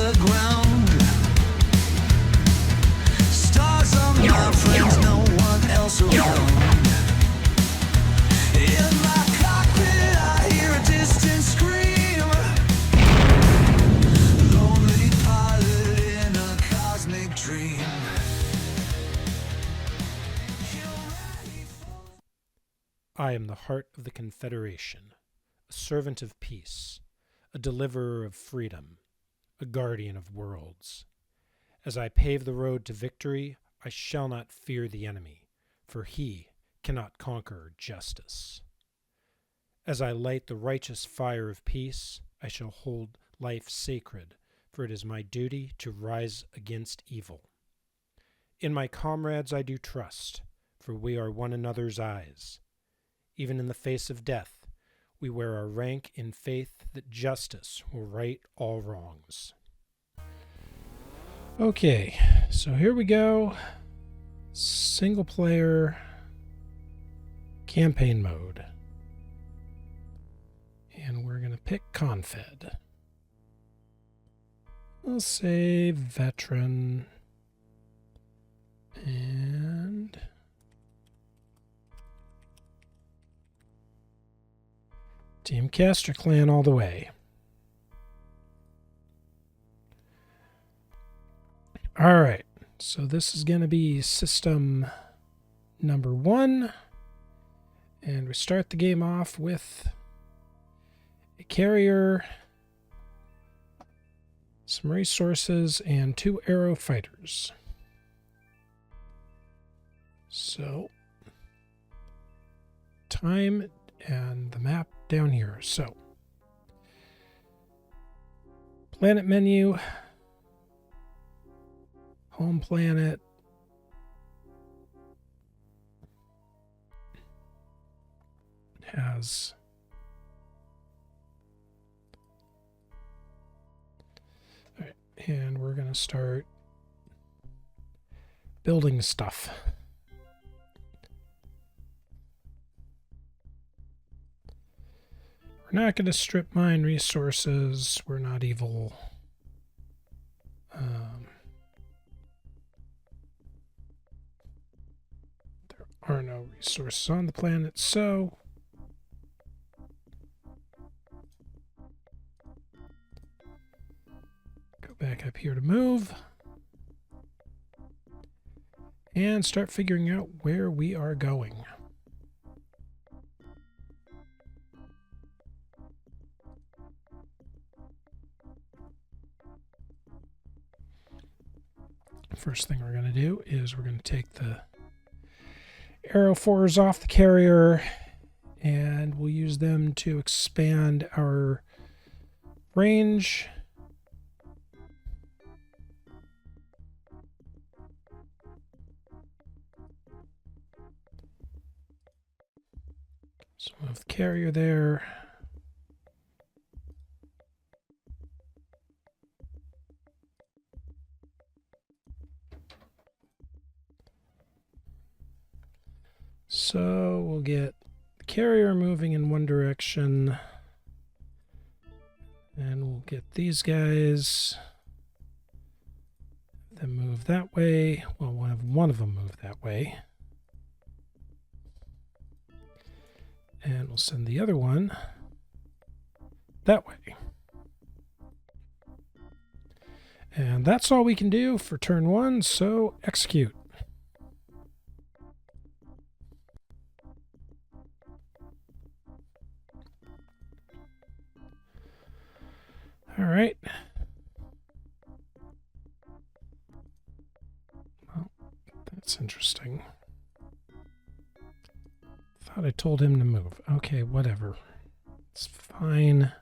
the ground. Stars on my friends, no one else around. In my cockpit I hear a distant scream. Lonely pilot in a cosmic dream. I am the heart of the Confederation, a servant of peace, a deliverer of freedom, a guardian of worlds. As I pave the road to victory, I shall not fear the enemy, for he cannot conquer justice. As I light the righteous fire of peace, I shall hold life sacred, for it is my duty to rise against evil. In my comrades I do trust, for we are one another's eyes. Even in the face of death, we wear our rank in faith that justice will right all wrongs. Okay, so here we go. Single player campaign mode. And we're going to pick Confed. We'll say veteran. And Team Castor Clan all the way. Alright, so this is going to be system number 1. And we start the game off with a carrier, some resources, and 2 aero fighters. So, time and the map down here. So, planet menu, home planet, has all right, and we're going to start building stuff. We're not going to strip mine resources. We're not evil. There are no resources on the planet, so go back up here to move and start figuring out where we are going. First thing we're going to do is we're going to take the Aero 4s off the carrier, and we'll use them to expand our range. So move the carrier there. So we'll get the carrier moving in one direction, and we'll get these guys, then move that way. Well, one of them move that way. And we'll send the other one that way. And that's all we can do for turn 1, so execute. All right. Well, that's interesting. Thought I told him to move. Okay, whatever. It's fine.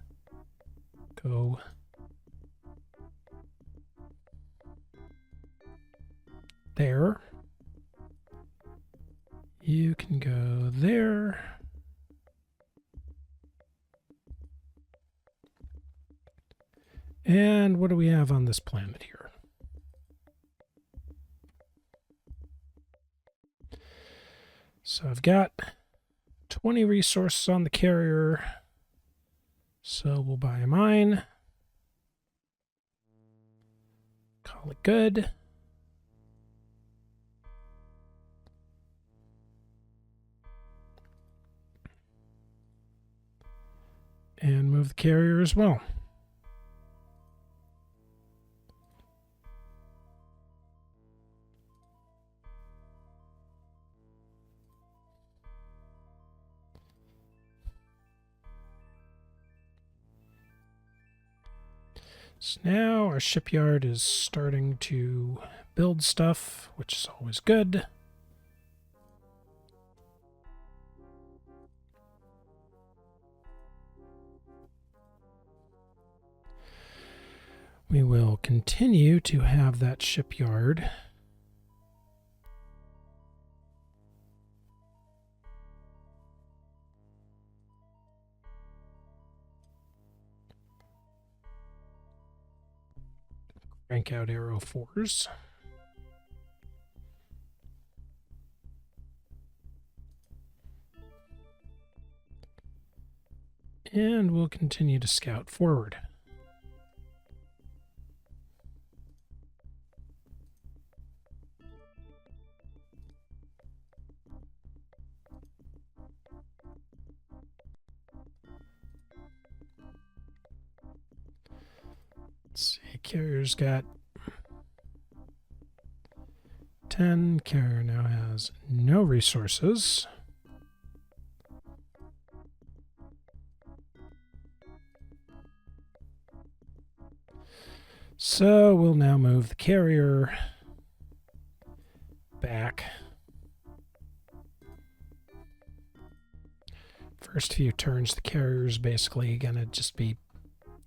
Go. There. You can go there. And what do we have on this planet here? So I've got 20 resources on the carrier. So we'll buy mine. Call it good. And move the carrier as well. So now our shipyard is starting to build stuff, which is always good. We will continue to have that shipyard. Crank out arrow 4s. And we'll continue to scout forward. Let's see, carrier's got 10. Carrier now has no resources. So we'll now move the carrier back. First few turns, the carrier's basically going to just be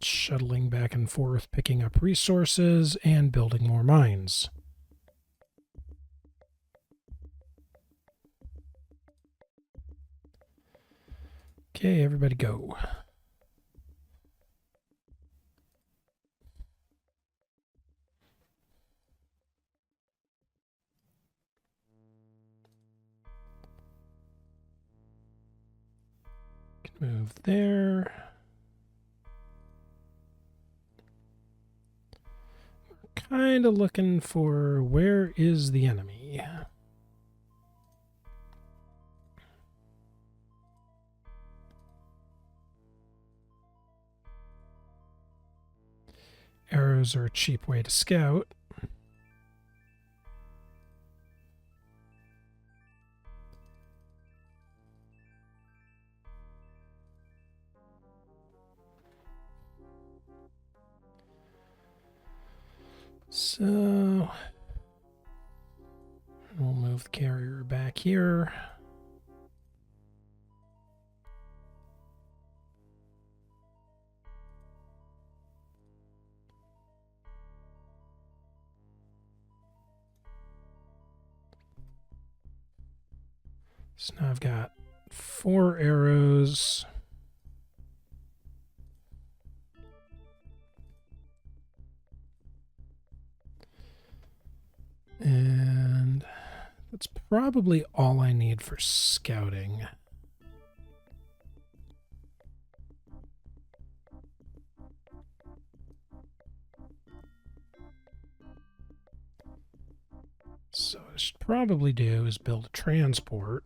shuttling back and forth, picking up resources and building more mines. Okay, everybody go. Move there. Kind of looking for where is the enemy. Arrows are a cheap way to scout. So we'll move the carrier back here. So now I've got 4 arrows. And that's probably all I need for scouting. So what I should probably do is build a transport.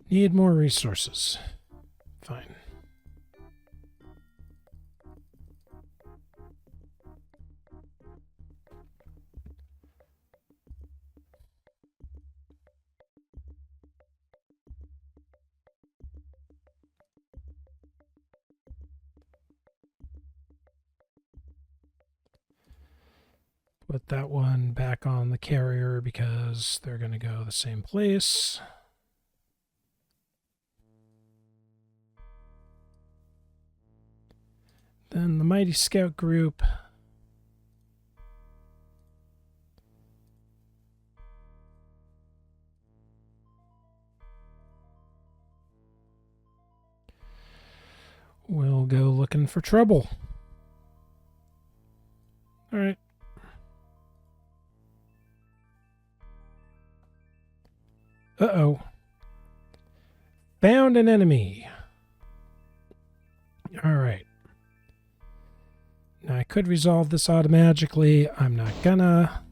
I need more resources. Fine. Put that one back on the carrier because they're going to go the same place. Then the Mighty Scout Group. we'll go looking for trouble. All right. Uh-oh. Found an enemy. All right. Now I could resolve this automatically. I'm not gonna.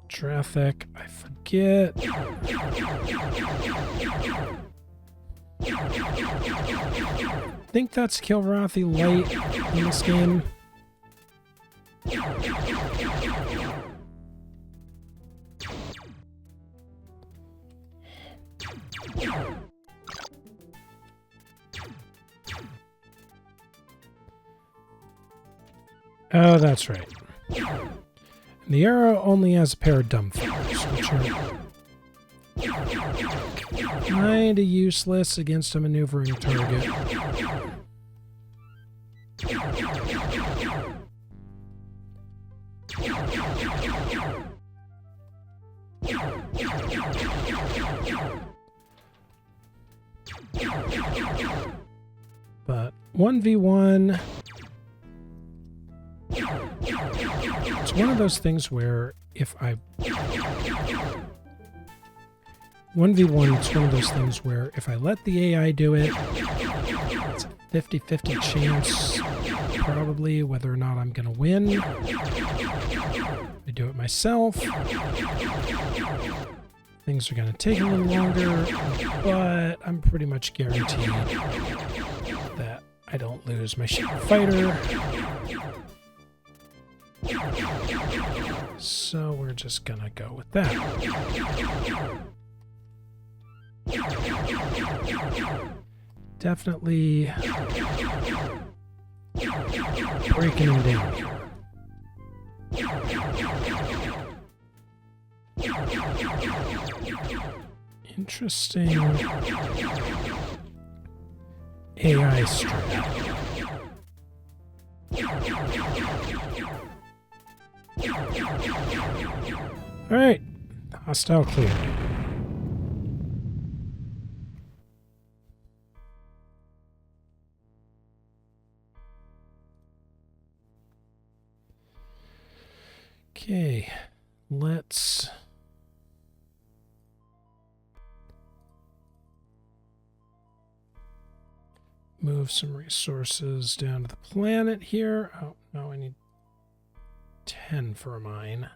Traffic. I forget. I think that's Kilrathi Light in this game. Oh, that's right. And the arrow only has a pair of dumbfounders, which are kinda useless against a maneuvering target. But 1v1, it's one of those things where if I 1v1, it's one of those things where if I let the AI do it, it's a 50-50 chance probably whether or not I'm going to win. If I do it myself, things are going to take a little longer, but I'm pretty much guaranteed that I don't lose my ship fighter. So we're just going to go with that. Definitely breaking him down here. Interesting AI strat. Alright, hostile cleared. Okay, let's move some resources down to the planet here. Oh, no, I need 10 for a mine.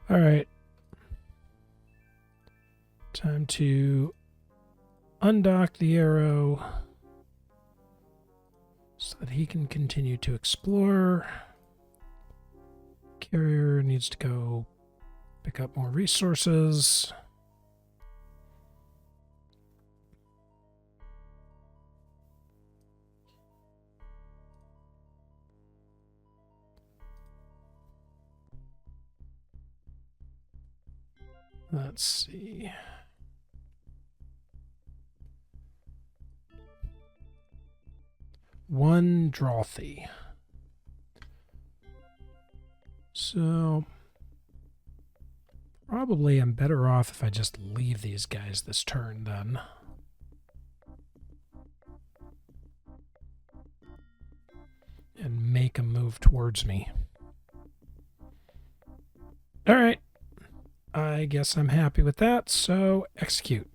All right. Time to undock the arrow so that he can continue to explore. Carrier needs to go pick up more resources. Let's see. One Drothy. So probably I'm better off if I just leave these guys this turn then. And make them move towards me. All right. I guess I'm happy with that, so execute.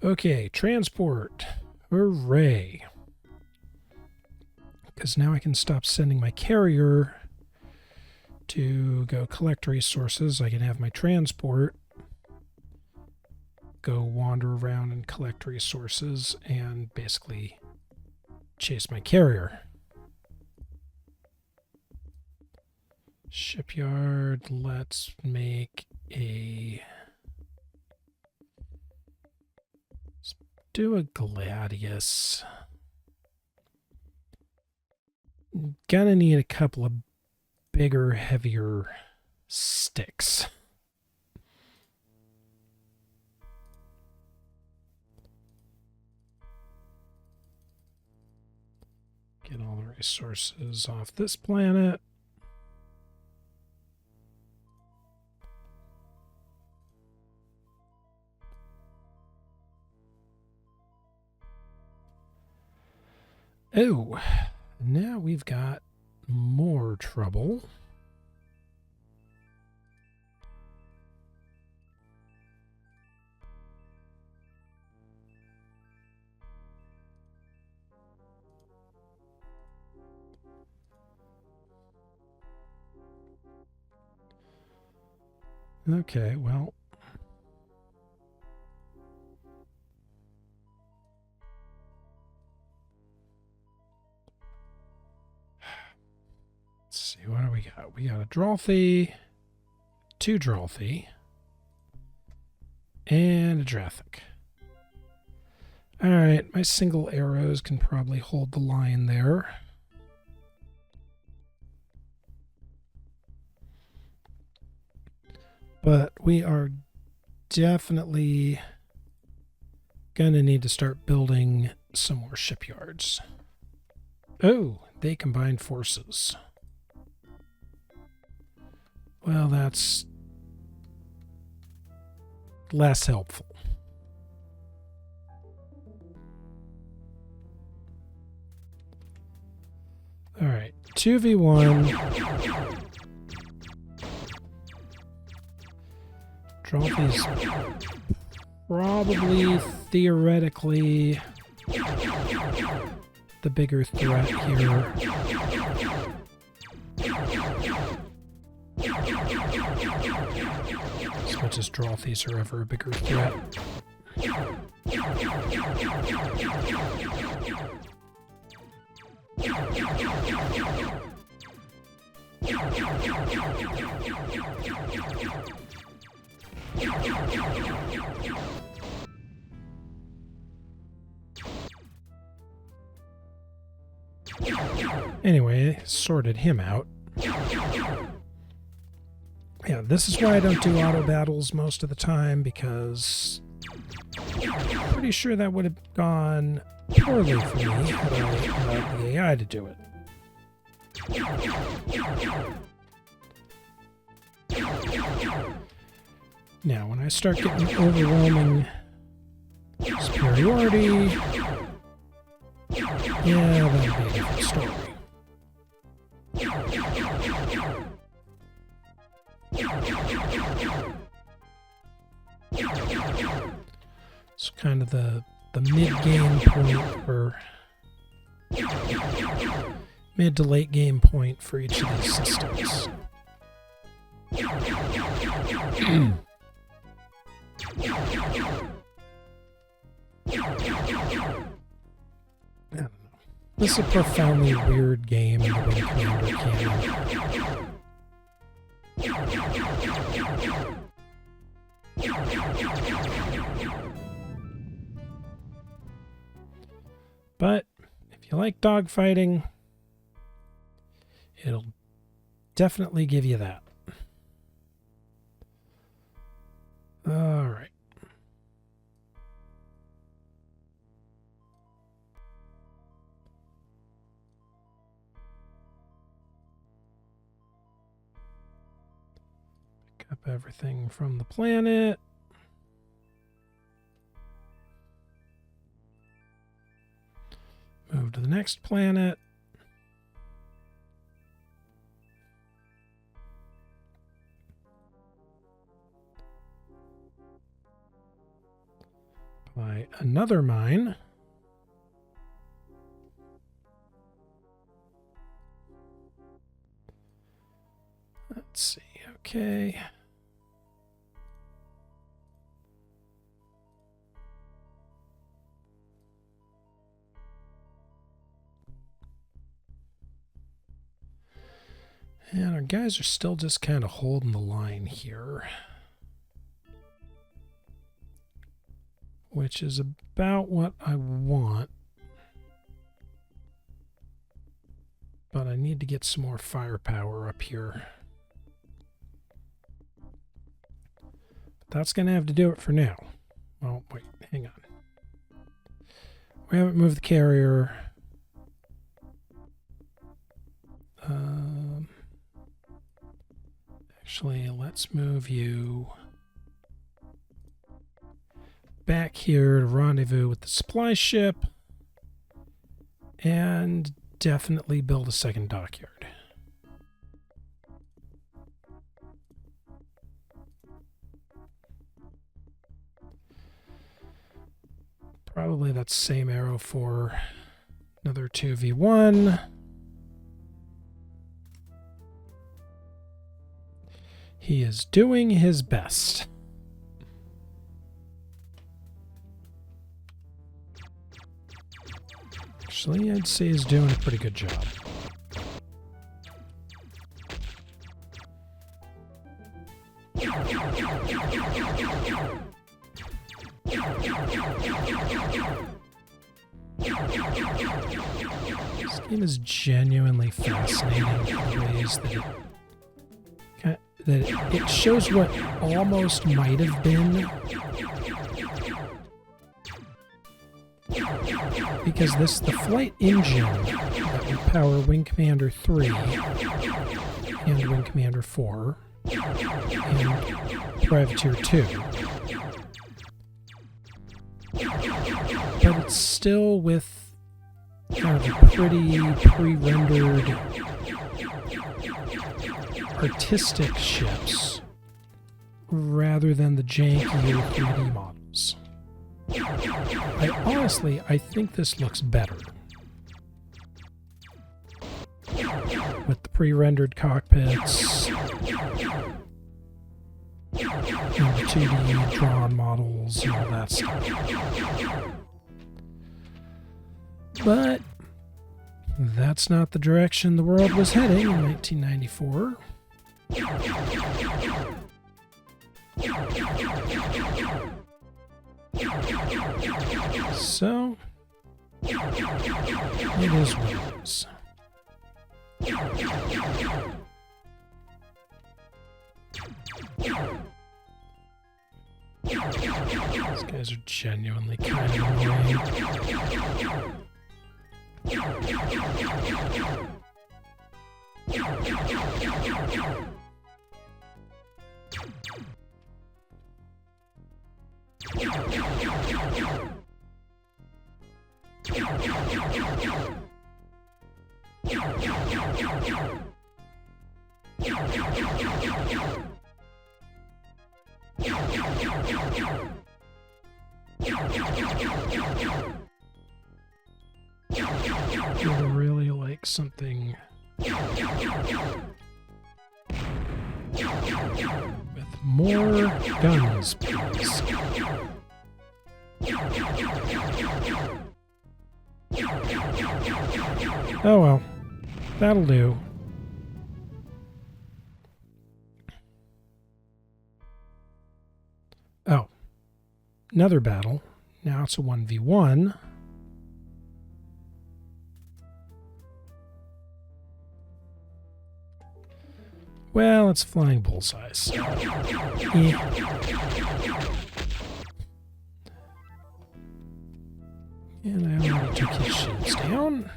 Okay, transport. Hooray. Because now I can stop sending my carrier to go collect resources. I can have my transport go wander around and collect resources and basically chase my carrier. Shipyard, let's make a... Let's do a Gladius. Gonna need a couple of bigger, heavier sticks. Get all the resources off this planet. Oh, now we've got more trouble. Okay, well. Let's see, what do we got? We got a Drolthy, 2 Drolthy, and a Drathic. Alright, my single arrows can probably hold the line there. But we are definitely gonna need to start building some more shipyards. Oh, they combined forces. Well, that's less helpful. All right, 2v1. Drolthy's probably theoretically the bigger threat here. As much as Drolthys are ever a bigger threat. Anyway, sorted him out. Yeah, this is why I don't do auto battles most of the time, because I'm pretty sure that would have gone poorly for me had I allowed the AI to do it. Now, when I start getting overwhelming superiority, yeah, that'll be a different story. It's kind of the mid-game point for mid to late game point for each of these systems. I don't know. This is a profoundly weird game in the Wing Commander canon. But if you like dogfighting, it'll definitely give you that. All right. Pick up everything from the planet. Move to the next planet. Apply another mine. Let's see, okay. And our guys are still just kind of holding the line here. Which is about what I want. but I need to get some more firepower up here. But that's going to have to do it for now. Oh, wait, hang on. We haven't moved the carrier. Actually, let's move you back here to rendezvous with the supply ship and definitely build a second dockyard. Probably that same arrow for another 2v1. He is doing his best. Actually, I'd say he's doing a pretty good job. This game is genuinely fascinating in ways that it shows what almost might have been. Because the flight engine that would power Wing Commander 3 and Wing Commander 4 and Privateer 2. But it's still with kind of a pretty pre-rendered artistic ships rather than the jankier 3D models. I think this looks better. With the pre-rendered cockpits and the 2D drawn models and all that stuff. But that's not the direction the world was heading in 1994. So, it is what it is. These guys are genuinely kind of annoying. I would really like something with more guns, please. Oh well, that'll do. Oh, another battle. Now it's a 1v1. Well, it's flying bullseyes. Yeah. And I already took his shields down.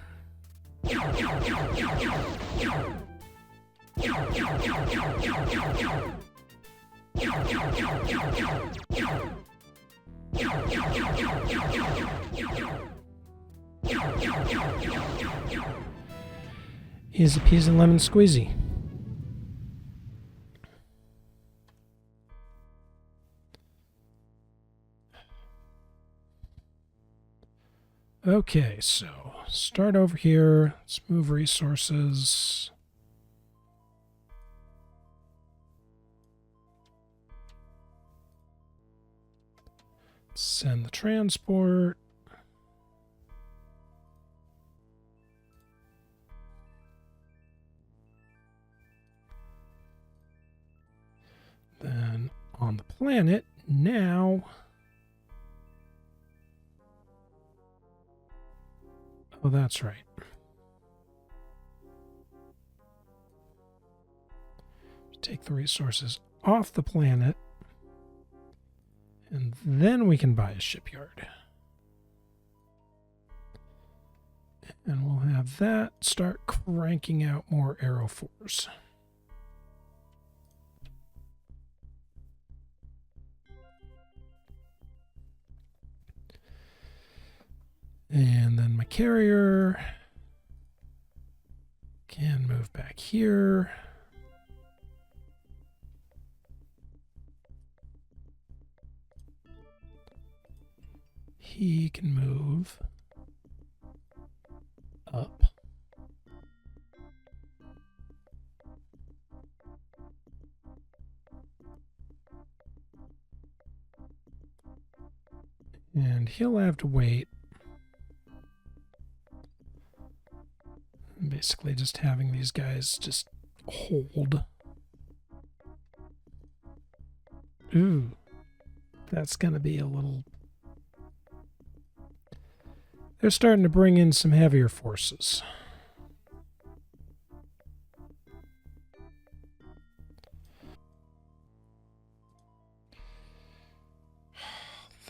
Easy peasy lemon squeezy. Okay, so start over here. Let's move resources. Send the transport. Then on the planet, now... Oh, that's right. take the resources off the planet, and then we can buy a shipyard. And we'll have that start cranking out more aerophores. And then my carrier can move back here. He can move up. And he'll have to wait. Basically just having these guys just hold. Ooh, that's going to be a little... They're starting to bring in some heavier forces.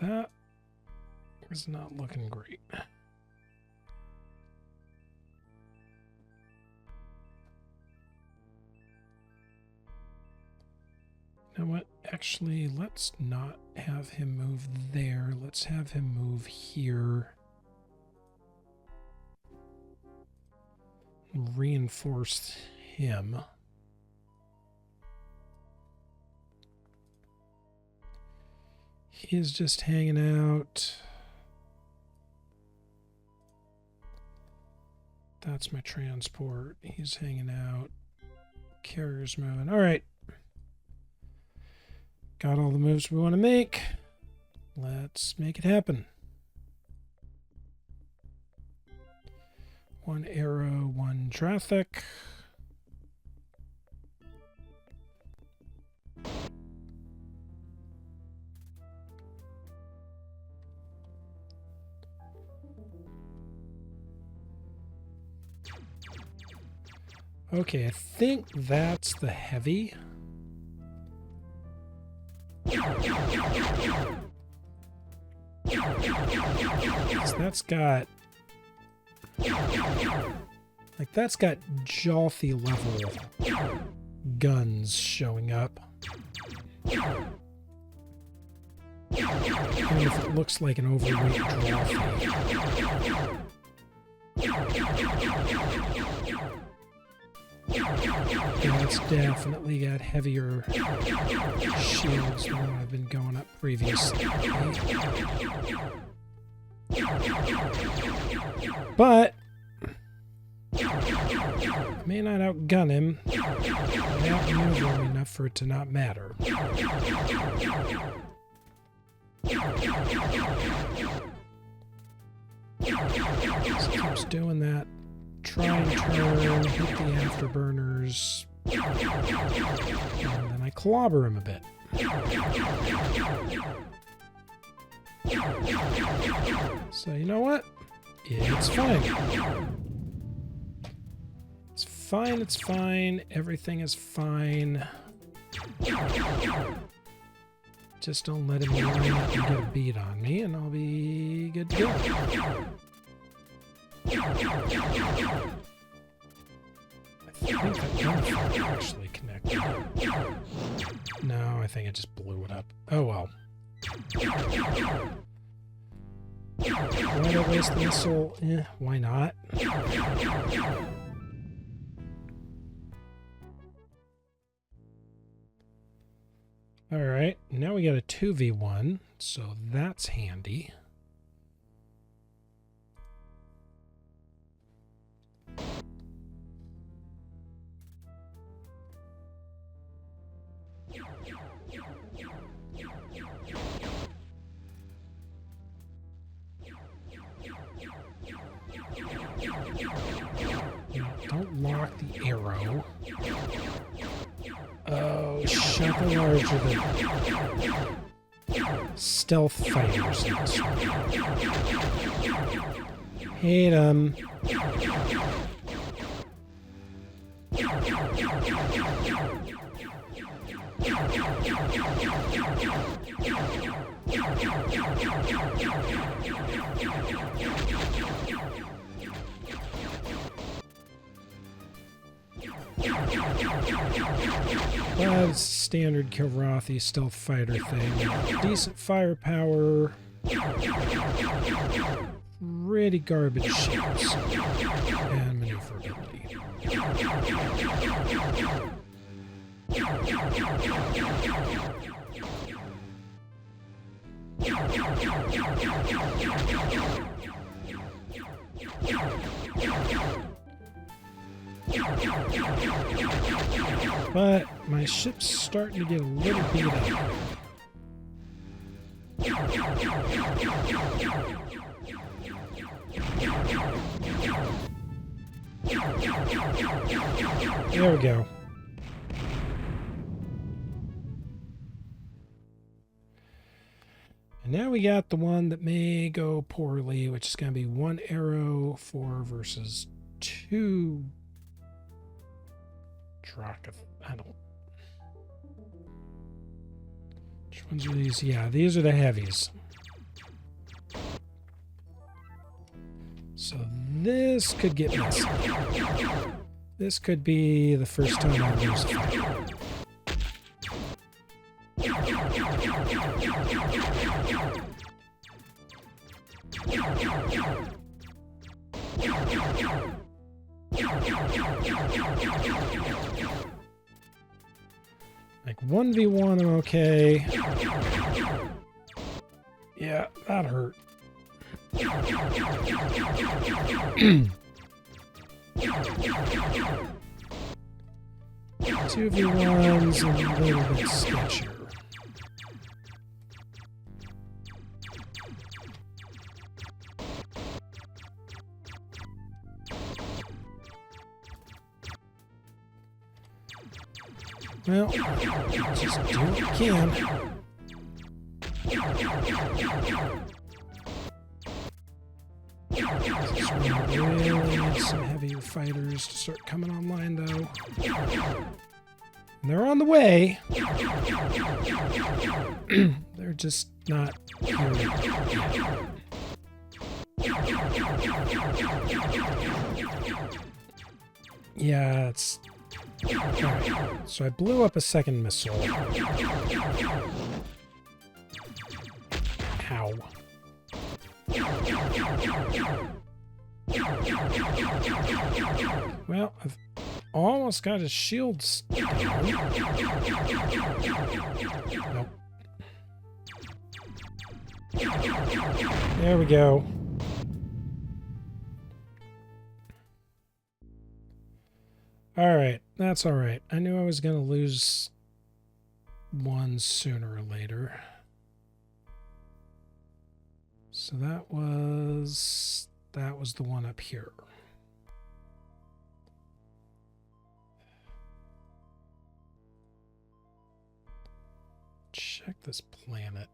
That is not looking great. You know what? Actually, let's not have him move there. Let's have him move here. Reinforce him. He is just hanging out. That's my transport. He's hanging out. Carrier's moving. All right. Got all the moves we want to make. Let's make it happen. One arrow, one traffic. Okay, I think that's the heavy. So that's got... Like, that's got Jolthy level guns showing up. Even if it looks like an overweight Jolthy. Yeah, it's definitely got heavier shields than what I've been going up previously. But I may not outgun him. I outmaneuver him enough for it to not matter. Just keeps doing that. Try and turn, hit the afterburners, and then I clobber him a bit. So you know what? It's fine. It's fine, it's fine. Everything is fine. Just don't let him line up and get a beat on me, and I'll be good to go. I think that gunfire actually connected. No, I think it just blew it up. Oh well. Why not waste the missile? Why not? Alright, now we got a 2v1, so that's handy. Don't lock the arrow. Oh, shut the larger than stealth fighters in this one. Hate 'em. But it's standard Kilrathi stealth fighter thing. Decent firepower. Pretty garbage shields. And maneuverability. But my ship's starting to get a little beat up. There we go. And now we got the one that may go poorly, which is going to be 1 arrow, 4 versus 2 Dracoth. I don't. Which ones are these? Yeah, these are the heavies. So this could get messy. This could be the first time I lose a fight. Like 1v1, I'm okay. Yeah, that hurt. 2v1's a little bit sketchier. Well, just do what you can. Just really need some heavier fighters to start coming online, though. And they're on the way. They're just not here yet. Yeah, it's... Alright, so I blew up a second missile. Ow. Well, I've almost got his shields down. Nope. There we go. Alright, that's alright. I knew I was going to lose one sooner or later. So that was the one up here. Check this planet.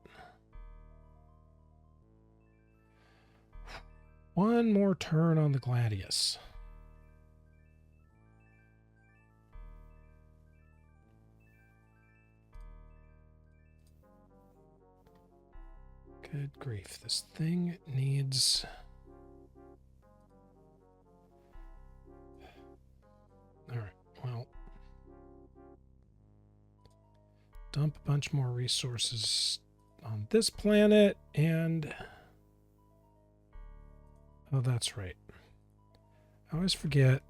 One more turn on the Gladius. Good grief, this thing needs... Alright, well... Dump a bunch more resources on this planet, and... Oh, that's right. I always forget.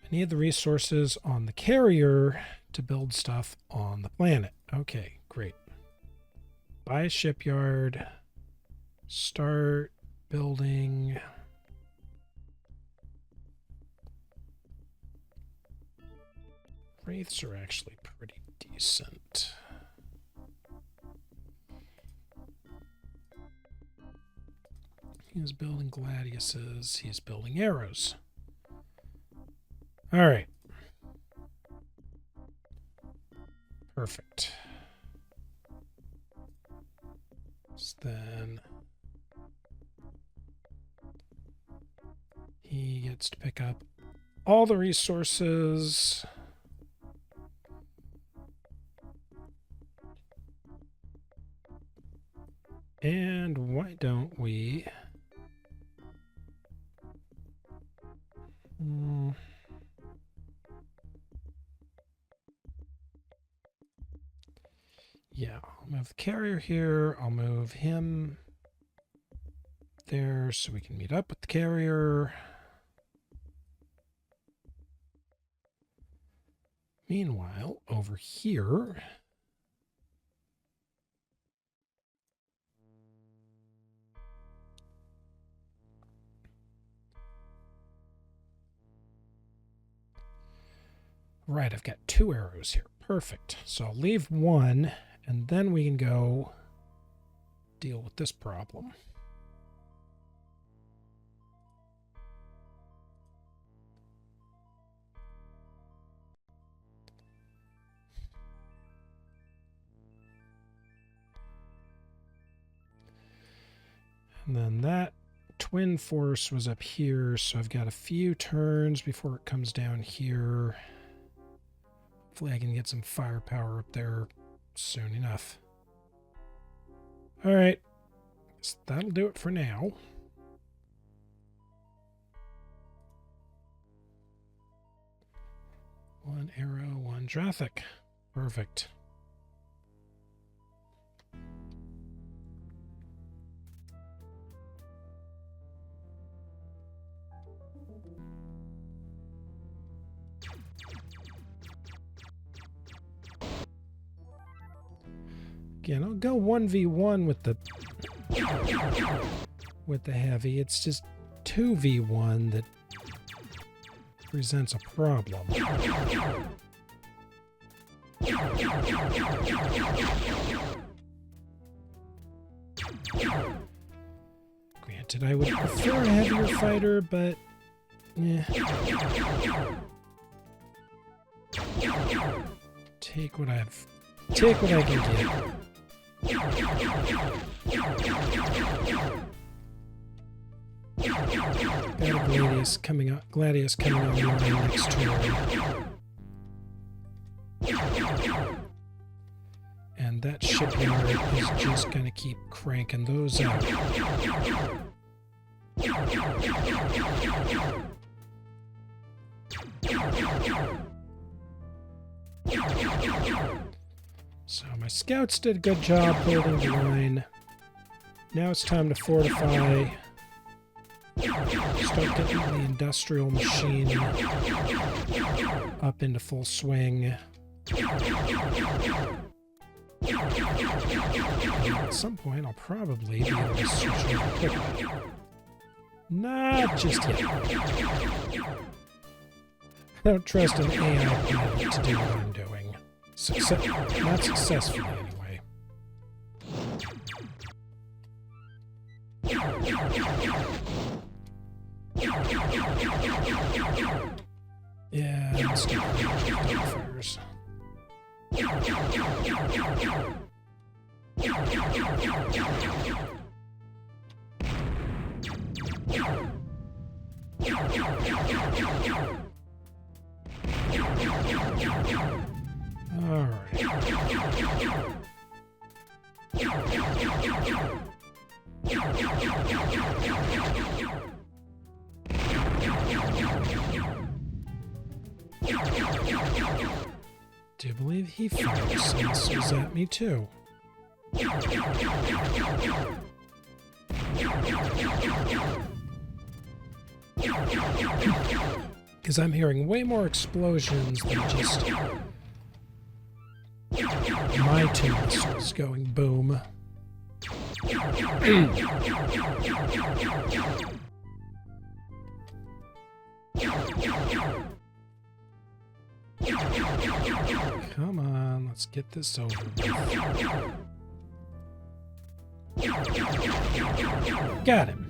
I need the resources on the carrier to build stuff on the planet. Okay, great. Buy a shipyard. Start building. Wraiths are actually pretty decent. He's building gladiuses. He's building arrows. All right. Perfect. So then he gets to pick up all the resources. And why don't we... Yeah, I'll move the carrier here. I'll move him there so we can meet up with the carrier. Meanwhile, over here... Right, I've got 2 arrows here. Perfect. So I'll leave one, and then we can go deal with this problem. And then that twin force was up here, so I've got a few turns before it comes down here. Hopefully I can get some firepower up there soon enough. Alright, so that'll do it for now. One arrow, one traffic. Perfect. Again, I'll go 1v1 with the heavy. It's just 2v1 that presents a problem. Granted, I would prefer a heavier fighter, but yeah. Take what I can get. Got a Gladius coming on your next turn. And that shipyard is just going to keep cranking those out. So my scouts did a good job holding the line. Now it's time to fortify. Start getting the industrial machine up into full swing. At some point, I'll probably be able to switch over quickly. Not just yet. I don't trust an AI planet to do what I'm doing. Not successfully, anyway. Yeah, let's do fires. All right. Do believe he fired some missiles at me too. Because I'm hearing way more explosions than just my 2 missiles going boom. Come on, let's get this over with. Got him.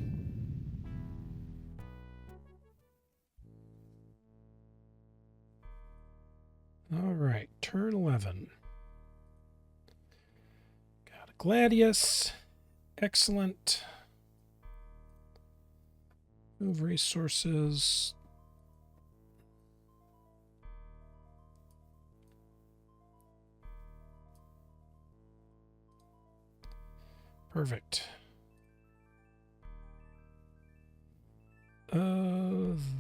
All right, turn 11. Got a Gladius. Excellent. Move resources. Perfect.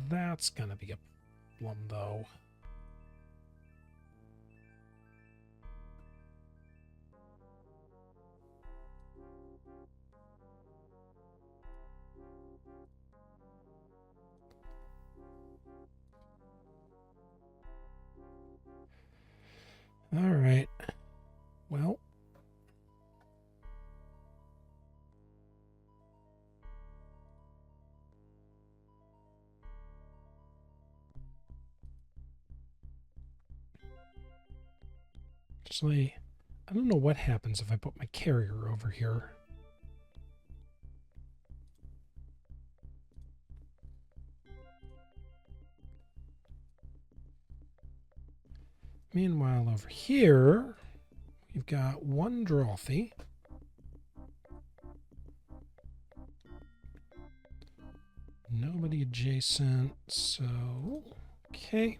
That's gonna be a problem, though. All right. Well. Actually, I don't know what happens if I put my carrier over here. Meanwhile, over here, we've got one Drothy. Nobody adjacent, so okay.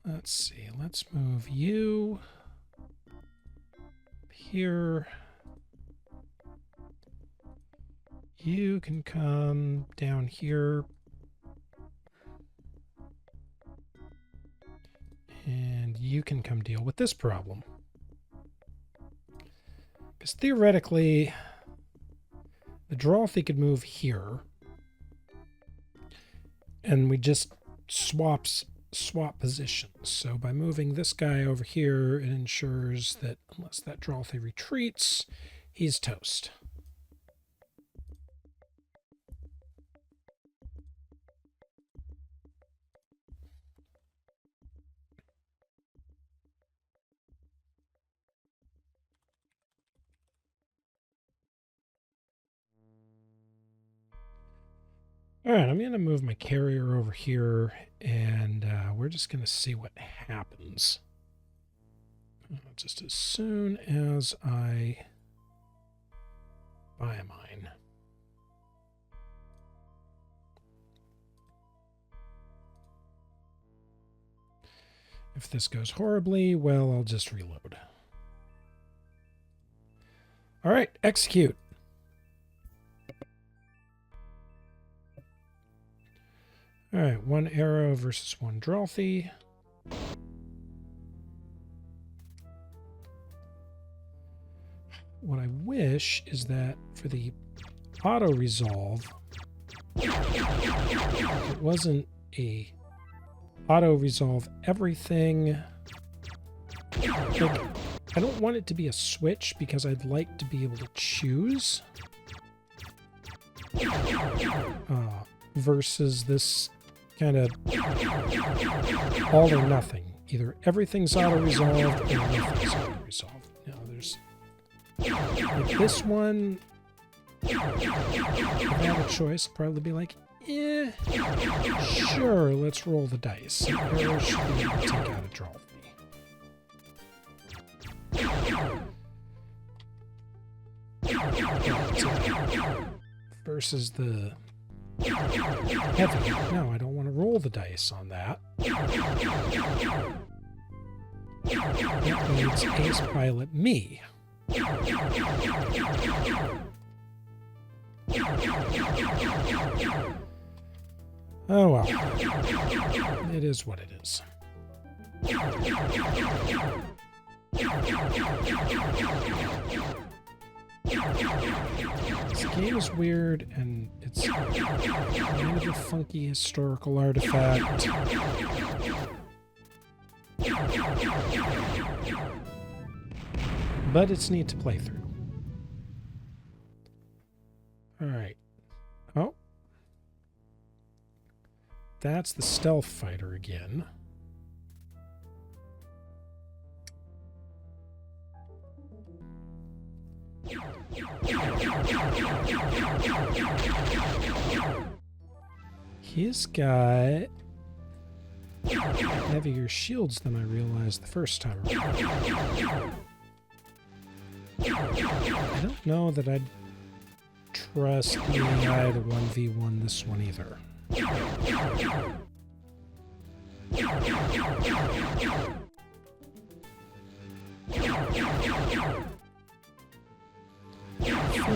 Let's see, let's move you here. You can come down here. And you can come deal with this problem. Because theoretically, the Drothy could move here. And we just swap positions. So by moving this guy over here, it ensures that unless that Drothy retreats, he's toast. All right, I'm going to move my carrier over here, and we're just going to see what happens. Just as soon as I buy a mine. If this goes horribly, well, I'll just reload. All right, execute. All right, one arrow versus one Drothy. What I wish is that for the auto-resolve, it wasn't a auto-resolve everything. Like, I don't want it to be a switch because I'd like to be able to choose. Versus this kind of all or nothing. Either everything's auto-resolved or nothing's auto-resolved. Now, there's like this one, if I had a choice, I'd probably be like, sure, let's roll the dice. Arrow should be able to take out a Drothy. Versus the heavy. No, I don't want to roll the dice on that. That means Ace Pilot me. Oh well. It is what it is. This game is weird, and it's kind of a funky historical artifact. But it's neat to play through. Alright. Oh. That's the stealth fighter again. He's got heavier shields than I realized the first time around. I don't know that I'd trust the AI to 1v1 this one either.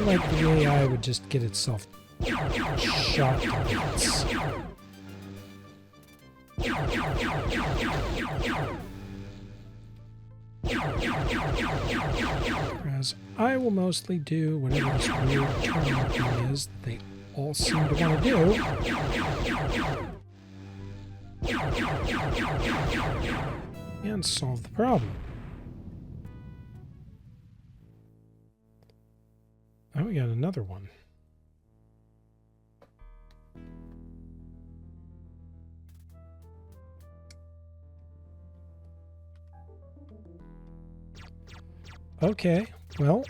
seemed like the AI would just get itself shot to bits. Whereas I will mostly do whatever this weird Terran thing is that they all seem to want to do. And solve the problem. Oh, we got another one. Okay, well.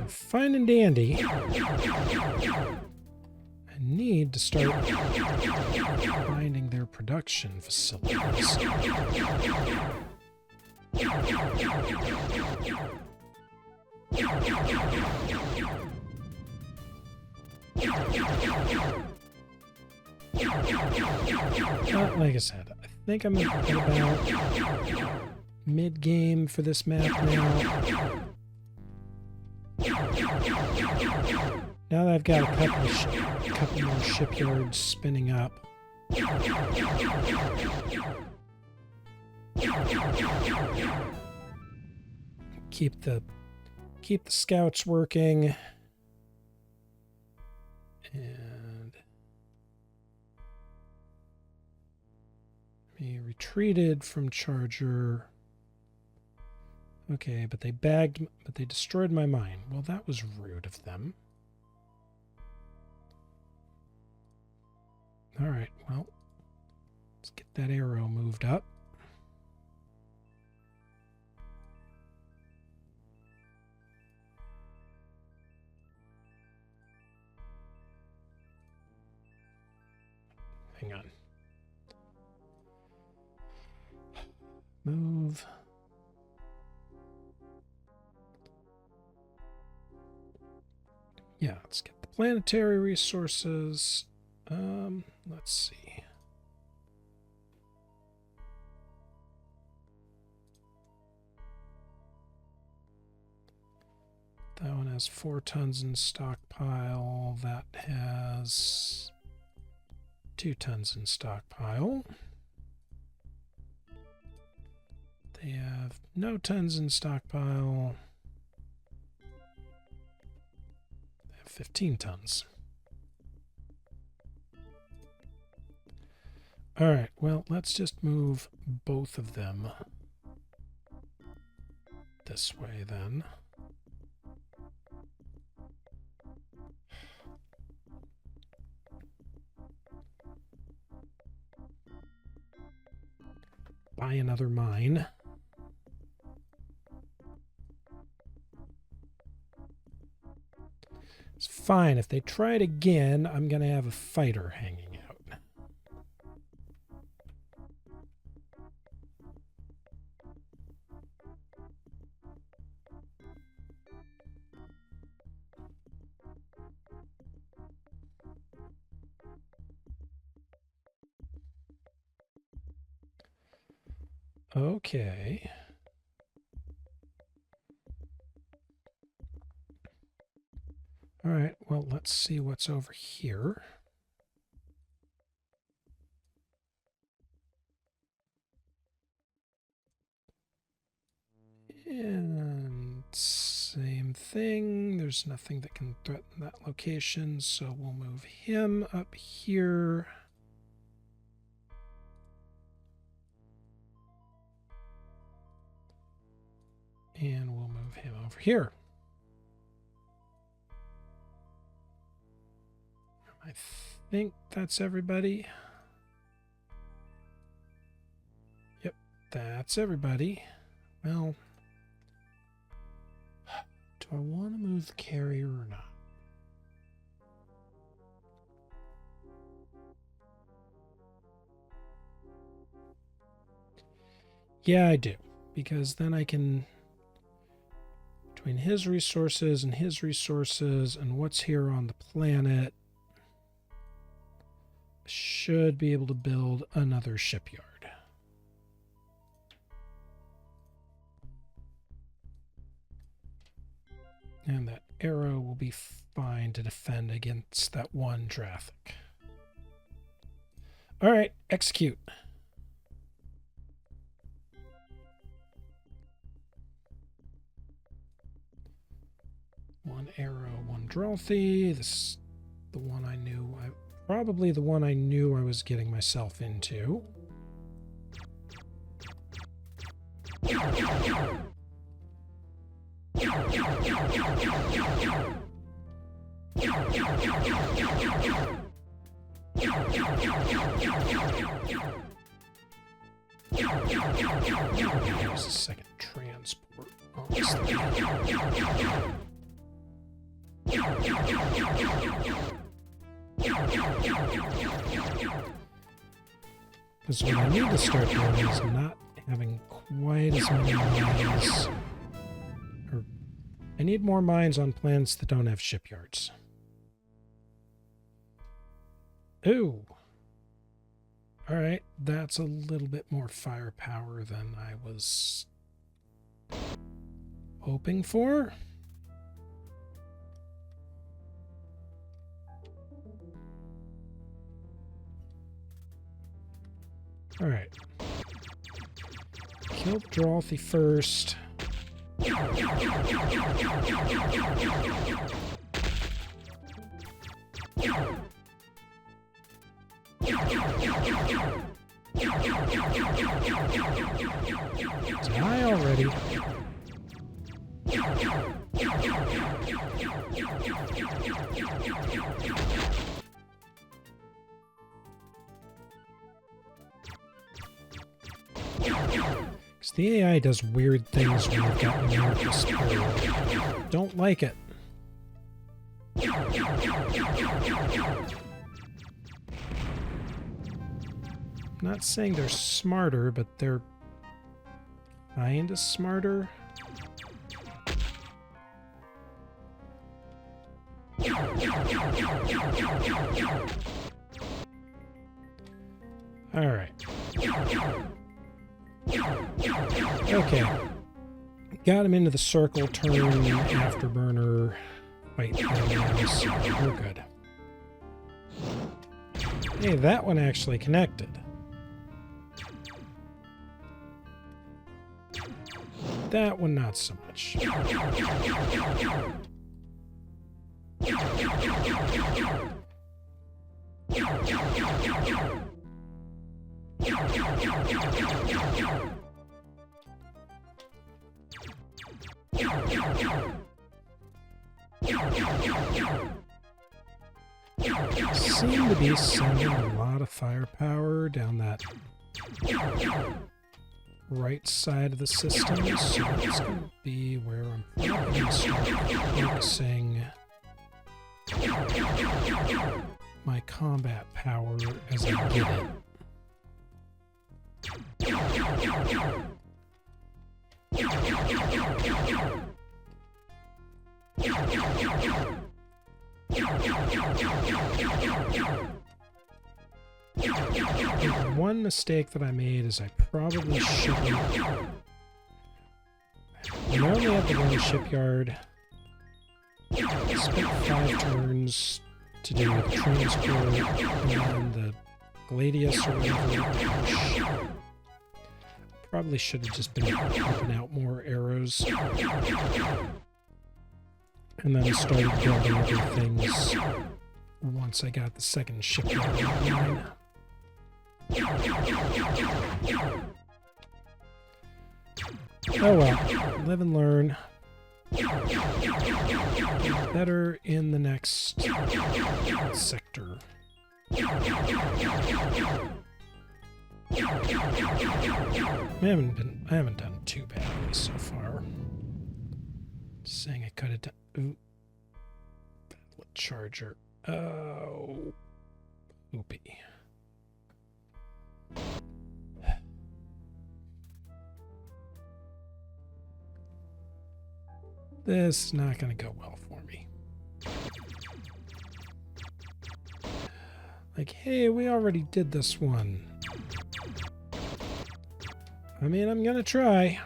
Fine and dandy. I need to start finding their production facilities. Like I said, I think I'm at about mid-game for this map now. Now that I've got a couple more shipyards spinning up. Keep the scouts working. And he retreated from Charger. Okay, but they destroyed my mine. Well, that was rude of them. All right, well, let's get that arrow moved up. Hang on. Move. Yeah, let's get the planetary resources. Let's see. That one has 4 tons in stockpile. That has 2 tons in stockpile. They have no tons in stockpile. They have 15 tons. All right, well, let's just move both of them this way then. Buy another mine. It's fine. If they try it again, I'm going to have a fighter hanging out. Okay. All right, well, let's see what's over here. And same thing. There's nothing that can threaten that location, so we'll move him up here. And we'll move him over here. I think that's everybody. Yep, that's everybody. Well, do I want to move the carrier or not? Yeah, I do. Because then I can... Do Between his resources and what's here on the planet, should be able to build another shipyard. And that arrow will be fine to defend against that one Drathic. All right, execute. One arrow, one Drothy. This is the one I knew. Probably the one I knew I was getting myself into. There's a second transport. Honestly. Because what I need to start doing is not having quite as many mines. Or I need more mines on planets that don't have shipyards. Ooh. Alright, that's a little bit more firepower than I was hoping for. Alright. Kill Drothy first. Die already. Because the AI does weird things when you've got numerical support. Don't like it. I'm not saying they're smarter, but they're kinda smarter. Alright. Okay. Got him into the circle, turn, afterburner, fight them, so we're good. Hey, that one actually connected. That one not so much. Seem to be sending a lot of firepower down that right side of the system, so that's going to be where I'm probably going to start focusing my combat power as I get it. One mistake that I made is I probably shouldn't. I only have the one shipyard. I spent 5 turns to do the transport and the Gladius or whatever. Probably should have just been pumping out more arrows. And then started building other things once I got the second shipyard online. Oh well, live and learn. Better in the next sector. I haven't done too badly so far. Just saying I could have done. Ooh. Tablet charger. Oh. Oopie. This is not going to go well for me. Like, hey, we already did this one. I mean, I'm going to try.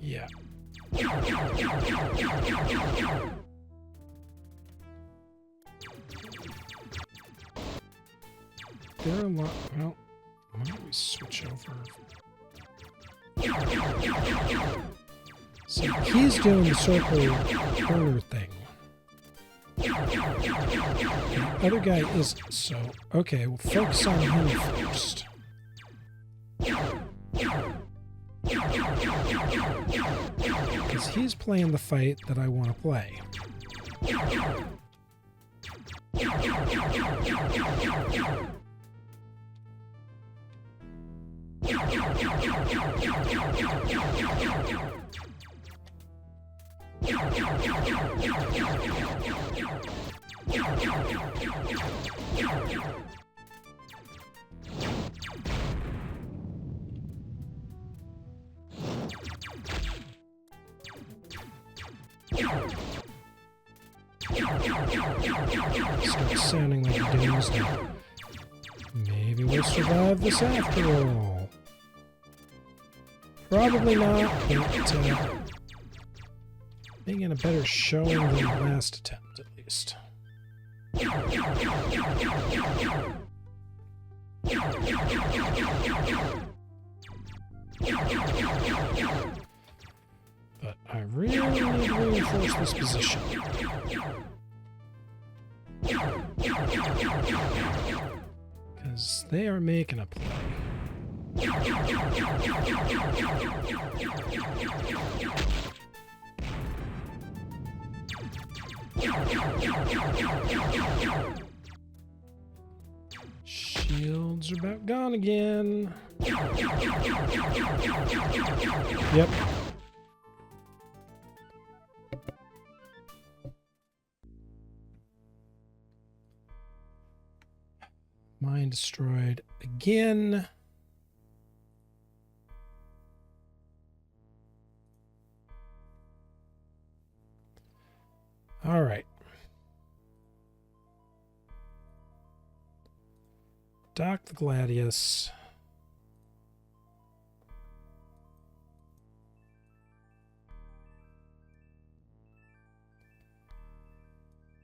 Yeah. There are a lot. Well, why don't we switch over? So he's doing the circle burner thing. The other guy is so okay. We'll focus on him first. Because he's playing the fight that I want to play. Starts sounding like doomsday. Maybe we'll survive this after all. Probably not, but making a better showing than the last attempt, at least. But I really need to reinforce this position. Because they are making a play. Shields are about gone again. Yep. Mine destroyed again. All right. Dock the Gladius.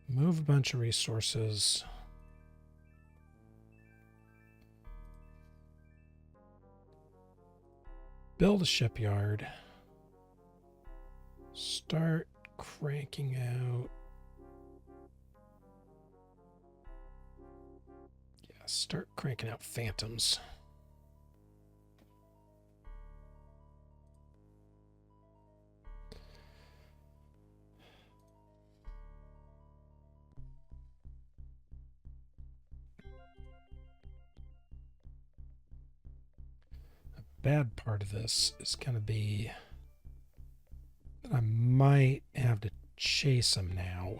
Move a bunch of resources. Build a shipyard. Start cranking out. Yeah, start cranking out phantoms. Bad part of this is going to be that I might have to chase him now.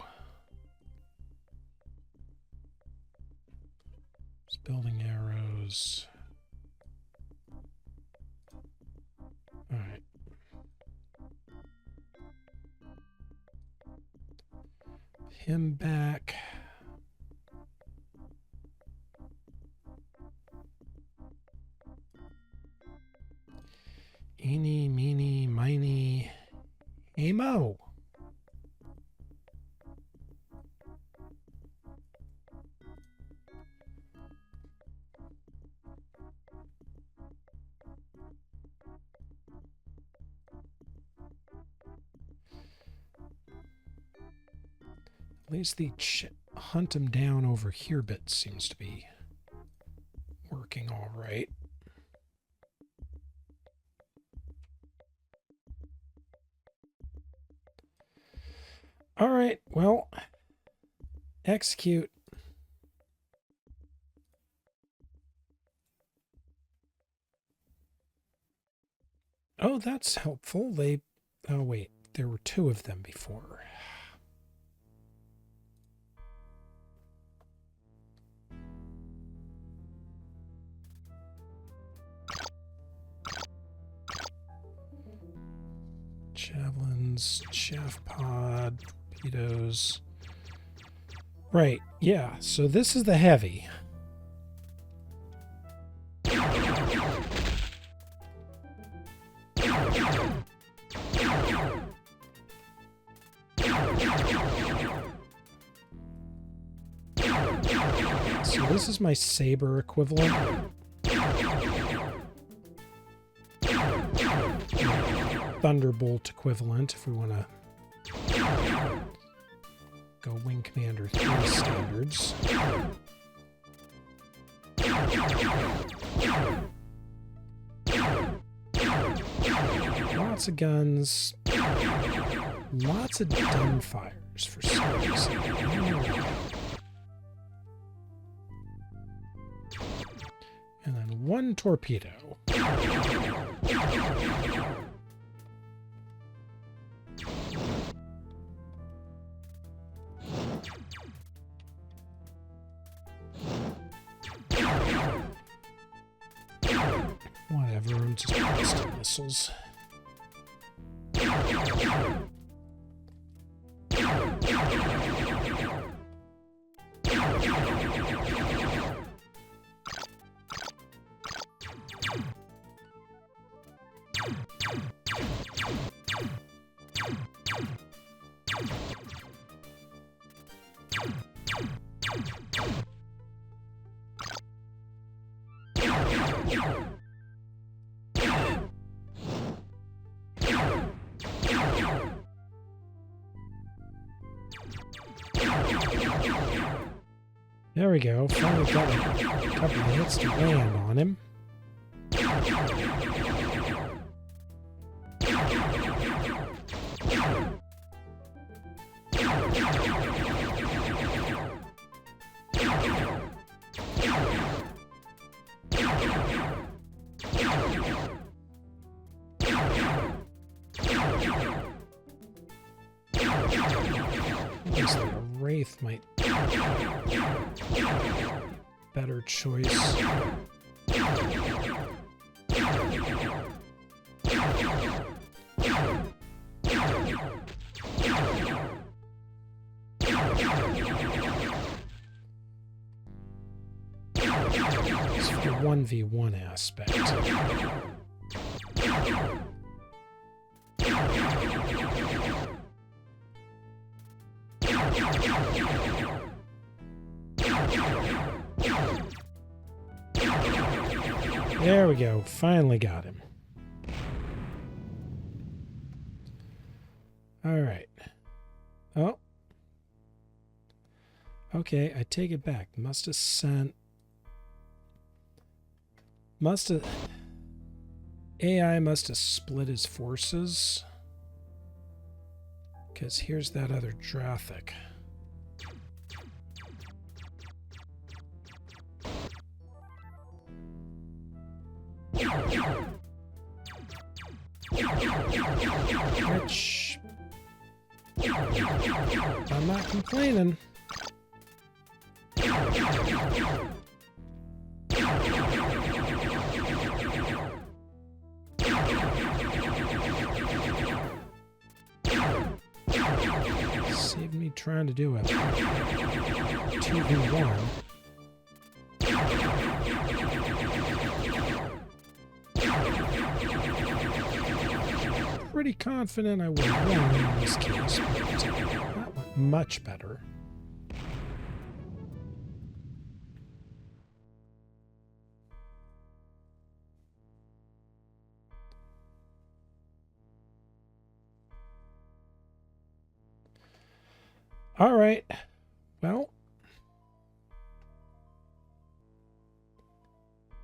Just building arrows. All right. Him back. Eeny, meeny, miny, amo. At least the hunt him down over here bit seems to be working all right. All right, well, execute. Oh, that's helpful. Oh wait, there were two of them before. guns, chaff pod, torpedoes. Right, yeah, so this is the heavy. So this is my saber equivalent. Thunderbolt equivalent if we want to go Wing Commander 3 standards. Lots of guns. Lots of dumbfires for some reason. And then one torpedo. Whatever, I'm just blasting missiles. There we go. Finally got a couple of hits to land on him. Looks like a Wraith might better choice. It's for the 1v1 aspect. There we go. Finally got him. All right. Oh. Okay, I take it back. Must have sent... AI must have split his forces. Because here's that other Drothic. Which... I'm not complaining. Saved me trying to do a 2v1. Pretty confident I would have won in this case, but that went much better. All right. Well,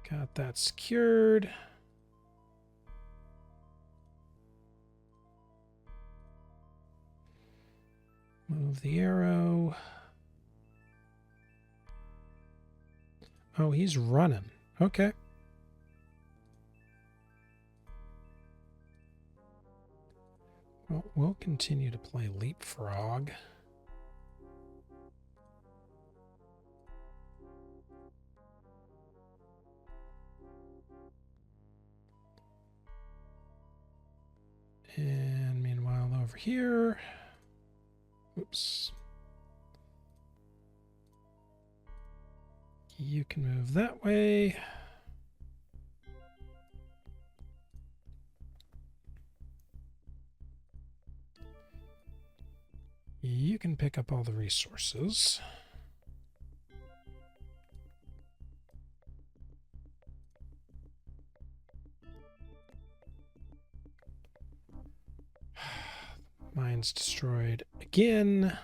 got that secured. Move the arrow. Oh, he's running. Okay. Well, we'll continue to play Leapfrog. And meanwhile, over over here. Oops. You can move that way. You can pick up all the resources. Mine's destroyed again.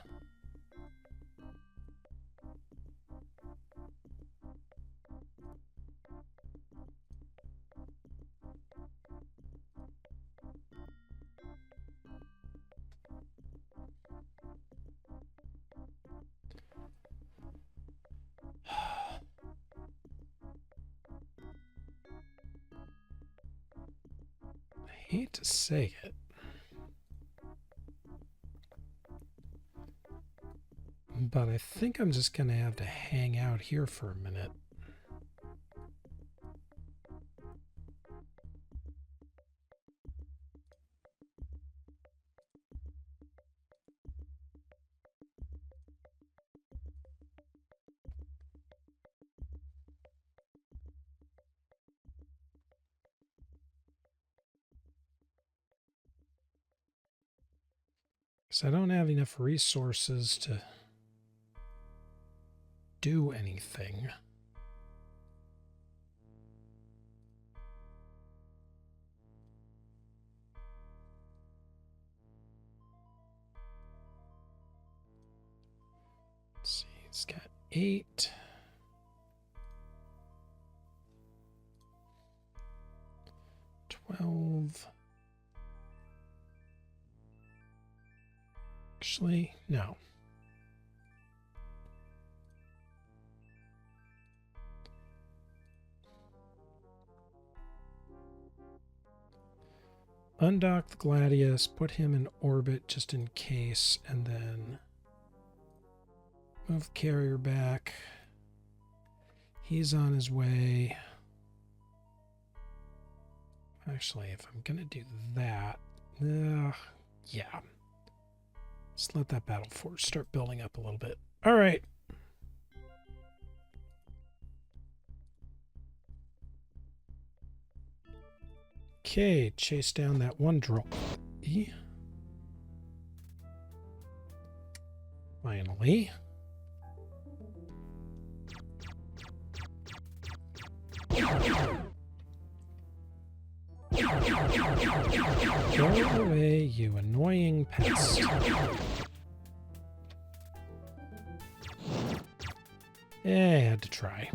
I hate to say it. But I think I'm just going to have to hang out here for a minute. Because I don't have enough resources to do anything. Let's see, it's got 8. Actually, no. Undock the Gladius, put him in orbit just in case, and then move the carrier back. He's on his way. Actually, if I'm going to do that, yeah. Just let that battle force start building up a little bit. All right. Okay, chase down that one drone. Finally. Go away, you annoying pest. I had to try.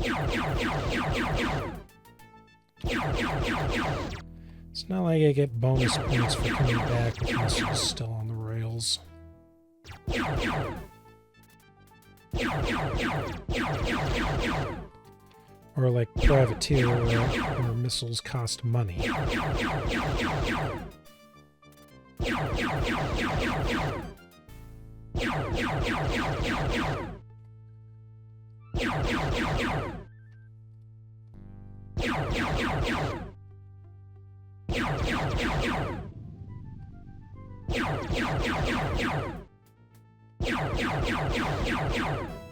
It's not like I get bonus points for coming back with missiles still on the rails. Or like Privateer, where missiles cost money.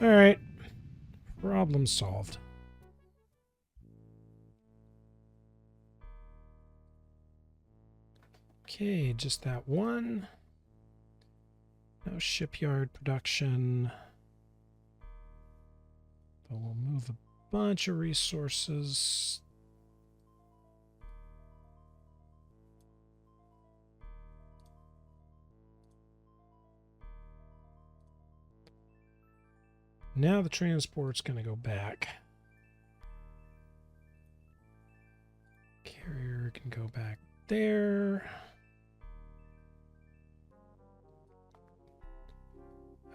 All right, problem solved. Okay, just that one. No shipyard production. But we'll move a bunch of resources. Now the transport's going to go back. Carrier can go back there.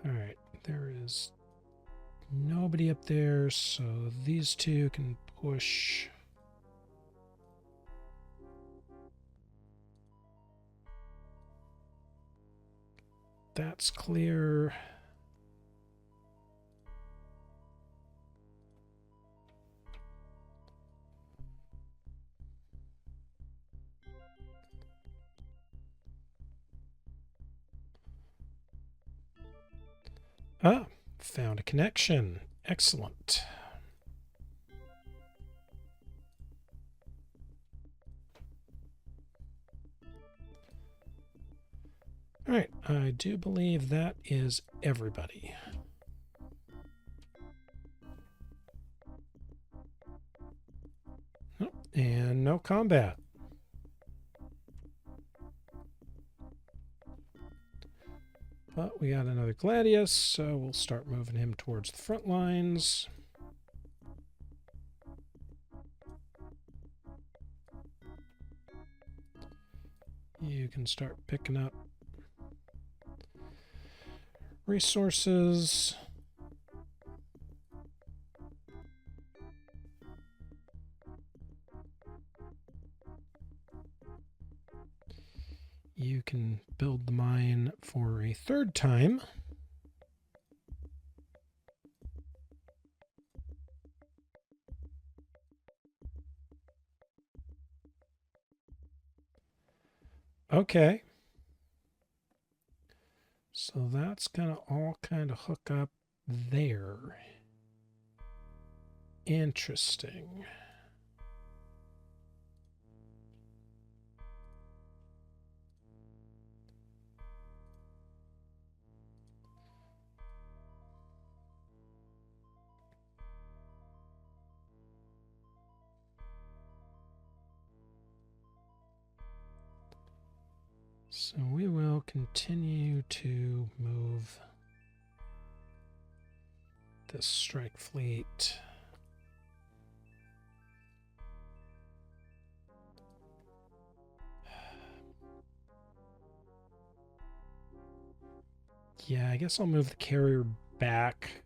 Alright, there is nobody up there, so these two can push. That's clear. Ah, found a connection. Excellent. All right, I do believe that is everybody. Oh, and no combat. But we got another Gladius, so we'll start moving him towards the front lines. You can start picking up resources. You can build the mine for a third time. Okay. So that's going to all kind of hook up there. Interesting. So we will continue to move this strike fleet. Yeah, I guess I'll move the carrier back.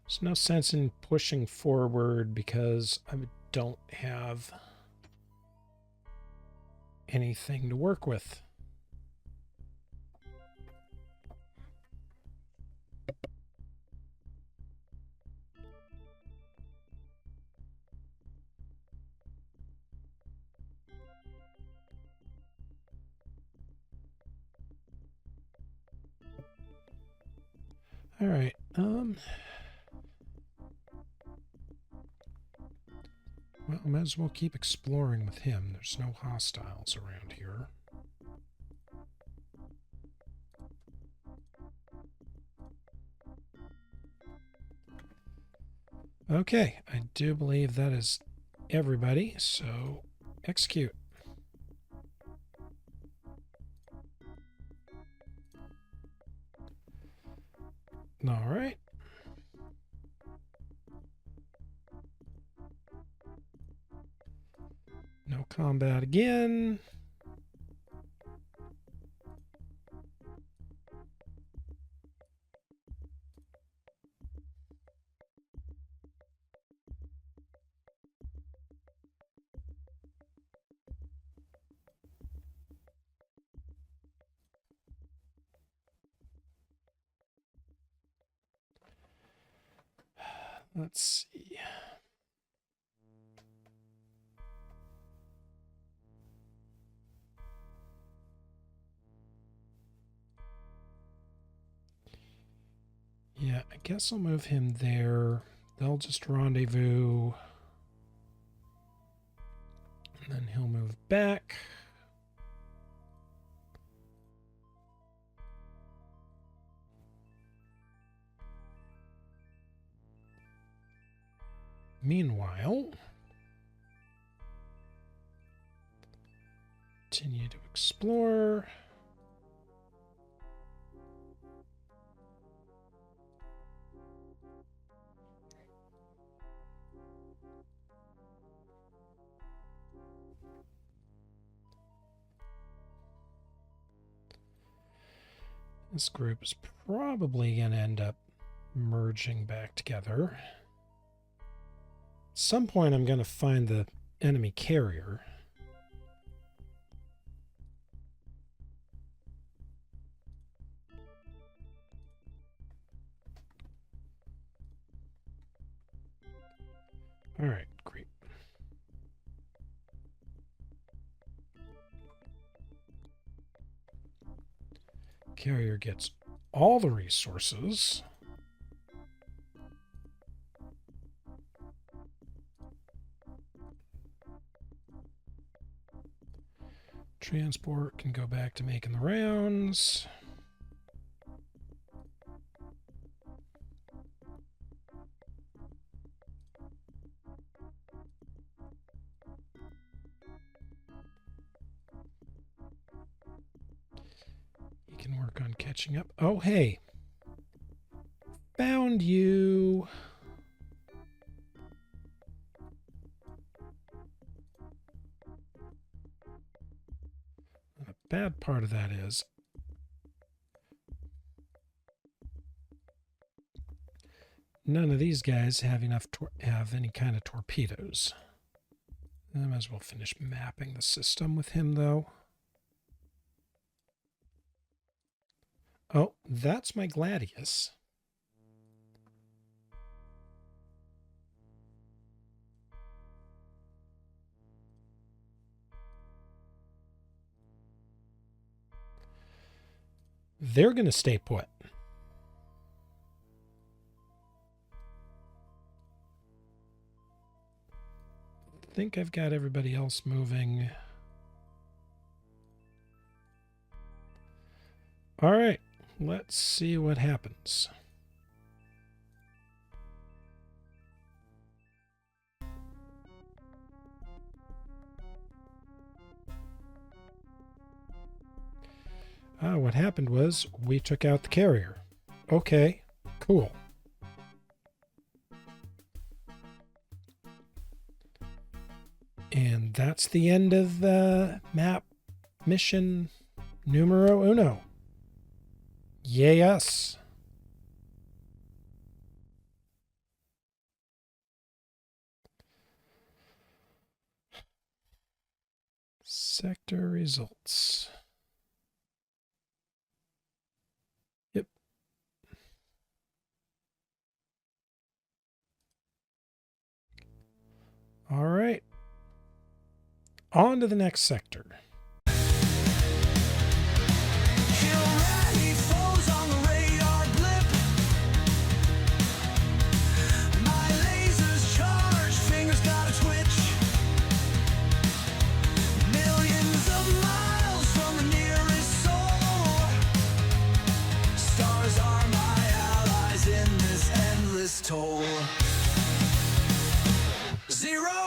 There's no sense in pushing forward because I don't have anything to work with. All right. Well, might as well keep exploring with him. There's no hostiles around here. Okay, I do believe that is everybody, so execute. All right. No combat again. Let's see. Yeah, I guess I'll move him there. They'll just rendezvous. And then he'll move back. Meanwhile, continue to explore. This group is probably going to end up merging back together. At some point, I'm going to find the enemy carrier. All right, great. Carrier gets all the resources. Transport can go back to making the rounds. You can work on catching up. Oh, hey. Found you. The bad part of that is none of these guys have any kind of torpedoes. I might as well finish mapping the system with him, though. Oh, that's my Gladius. They're going to stay put. I think I've got everybody else moving. All right, let's see what happens. What happened was we took out the carrier. Okay, cool. And that's the end of the map mission numero uno. Yay us. Sector results. Yep. All right. On to the next sector. Toll. Zero.